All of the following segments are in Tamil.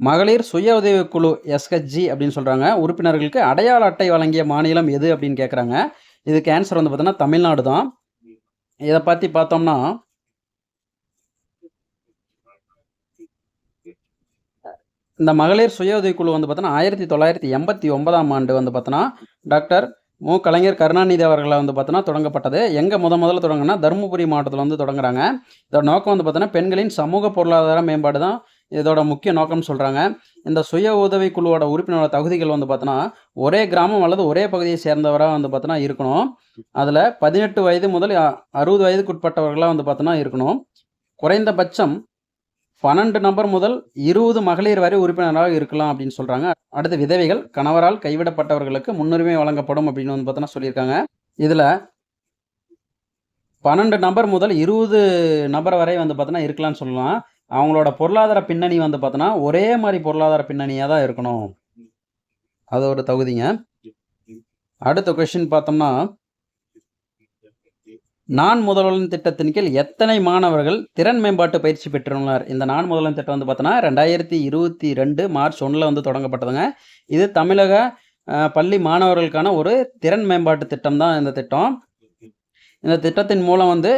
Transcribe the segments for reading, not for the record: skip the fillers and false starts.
மகளிர் சுய உதவிக்குழு எஸ்ஹெச்ஜி அப்படின்னு சொல்றாங்க. உறுப்பினர்களுக்கு அடையாள அட்டை வழங்கிய மாநிலம் எது அப்படின்னு கேட்குறாங்க. இதுக்கு ஆன்சர் வந்து பார்த்தீங்கன்னா தமிழ்நாடு தான். இத பத்தி பார்த்தோம்னா, இந்த மகளிர் சுய உதவிக்குழு வந்து பார்த்தீங்கன்னா 1989ஆம் ஆண்டு வந்து பார்த்தீங்கன்னா, டாக்டர் மு. கலைஞர் கருணாநிதி அவர்களால் வந்து பார்த்தீங்கன்னா தொடங்கப்பட்டது. எங்க முதல்ல தொடங்குனா தருமபுரி மாவட்டத்தில வந்து தொடங்குறாங்க. இதோட நோக்கம் வந்து பார்த்தீங்கன்னா, பெண்களின் சமூக பொருளாதார மேம்பாடு தான் இதோட முக்கிய நோக்கம்னு சொல்றாங்க. இந்த சுய உதவி குழுவோட உறுப்பினரோட தகுதிகள் வந்து பார்த்தீங்கன்னா, ஒரே கிராமம் அல்லது ஒரே பகுதியை சேர்ந்தவரா வந்து பார்த்தீங்கன்னா இருக்கணும். அதில 18 வயது முதல் 60 வயதுக்குட்பட்டவர்களா வந்து பார்த்தீங்கன்னா இருக்கணும். குறைந்தபட்சம் 12 நபர் முதல் 20 மகளிர் வரை உறுப்பினராக இருக்கலாம் அப்படின்னு சொல்றாங்க. அடுத்து விதவைகள், கணவரால் கைவிடப்பட்டவர்களுக்கு முன்னுரிமை வழங்கப்படும் அப்படின்னு வந்து பார்த்தீங்கன்னா சொல்லியிருக்காங்க. இதுல 12 நபர் முதல் 20 நபர் வரை வந்து பார்த்தீங்கன்னா இருக்கலாம்னு சொல்லலாம். அவங்களோட பொருளாதார பின்னணி வந்து பார்த்தீங்கன்னா, ஒரே மாரி பொருளாதார பின்னணியா தான் இருக்கணும். அது ஒரு தகுதிங்க. அடுத்த கொஸ்டின் பார்த்தோம்னா, நான் முதல்வன் திட்டத்தின் கீழ் எத்தனை மாணவர்கள் திறன் மேம்பாட்டு பயிற்சி பெற்றுள்ளனர்? இந்த நான் முதல்வன் திட்டம் வந்து பார்த்தோன்னா 2022 மார்ச் 1ல வந்து தொடங்கப்பட்டதுங்க. இது தமிழக பள்ளி மாணவர்களுக்கான ஒரு திறன் மேம்பாட்டு திட்டம் தான் இந்த திட்டம். இந்த திட்டத்தின் மூலம் வந்து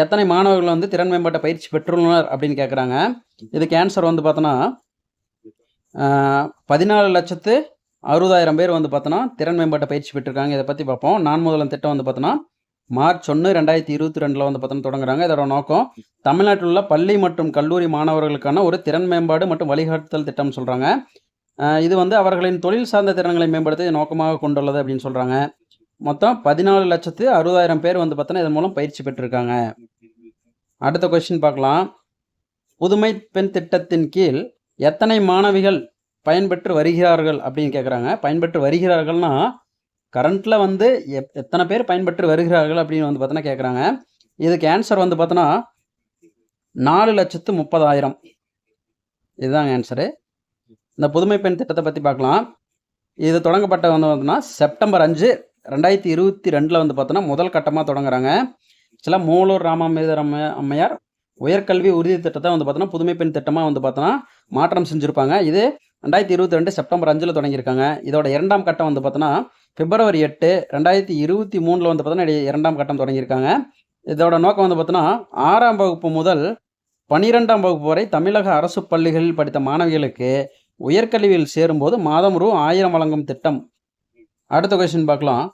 எத்தனை மாணவர்கள் வந்து திறன் மேம்பாட்டு பயிற்சி பெற்றுள்ளனர் அப்படின்னு கேட்குறாங்க. இதுக்கு ஆன்சர் வந்து பார்த்தோன்னா 14,60,000 பேர் வந்து பார்த்தோன்னா திறன் மேம்பாட்டு பயிற்சி பெற்றிருக்காங்க. இதை பற்றி பார்ப்போம். நான் முதல்வன் திட்டம் வந்து பார்த்தோன்னா மார்ச் 1, 2022ல வந்து பார்த்தோன்னா தொடங்குறாங்க. இதோட நோக்கம் தமிழ்நாட்டில் உள்ள பள்ளி மற்றும் கல்லூரி மாணவர்களுக்கான ஒரு திறன் மேம்பாடு மற்றும் வழிகாட்டுதல் திட்டம்னு சொல்கிறாங்க. இது வந்து அவர்களின் தொழில் சார்ந்த திறன்களை மேம்படுத்த நோக்கமாக கொண்டுள்ளது அப்படின்னு சொல்கிறாங்க. மொத்தம் 14,60,000 பேர் வந்து பார்த்தோன்னா இதன் மூலம் பயிற்சி பெற்றிருக்காங்க. அடுத்த கொஸ்டின் பார்க்கலாம். புதுமை பெண் திட்டத்தின் கீழ் எத்தனை மாணவிகள் பயன்பெற்று வருகிறார்கள் அப்படின்னு கேட்குறாங்க. பயன்பெற்று வருகிறார்கள்னா கரண்ட்ல வந்து எத்தனை பேர் பயன்பெற்று வருகிறார்கள் அப்படின்னு வந்து பார்த்தோன்னா கேட்குறாங்க. இதுக்கு ஆன்சர் வந்து பார்த்தோன்னா 4,30,000 இதுதாங்க ஆன்சரு. இந்த புதுமை பெண் திட்டத்தை பற்றி பார்க்கலாம். இது தொடங்கப்பட்ட வந்து பார்த்தோன்னா செப்டம்பர் 5, 2022ல வந்து பார்த்தோன்னா முதல் கட்டமாக தொடங்குறாங்க. ஆக்சுவலாக மூலூர் ராமாமிர்தம் அம்மையார் உயர்கல்வி உறுதி திட்டத்தை வந்து பார்த்தோன்னா புதுமை பெண் திட்டமாக வந்து பார்த்தோன்னா மாற்றம் செஞ்சுருப்பாங்க. இது 2022 செப்டம்பர் 5ல் தொடங்கியிருக்காங்க. இதோட 2ஆம் கட்டம் வந்து பார்த்தோன்னா பிப்ரவரி 8, 2023ல் வந்து பார்த்தோன்னா 2ஆம் கட்டம் தொடங்கியிருக்காங்க. இதோட நோக்கம் வந்து பார்த்தோன்னா 6ஆம் வகுப்பு முதல் 12ஆம் வகுப்பு வரை தமிழக அரசு பள்ளிகளில் படித்த மாணவிகளுக்கு உயர்கல்வியில் சேரும்போது மாதம் ரூ. 1000 வழங்கும் திட்டம். அடுத்த கொஸ்டின் பார்க்கலாம்.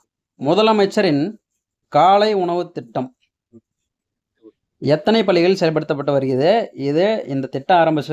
முதலமைச்சரின் காலை உணவு திட்டம் எத்தனை பள்ளிகளில் செயல்படுத்தப்பட்டு வருகிறது? இது இந்த திட்டம் ஆரம்பிச்சது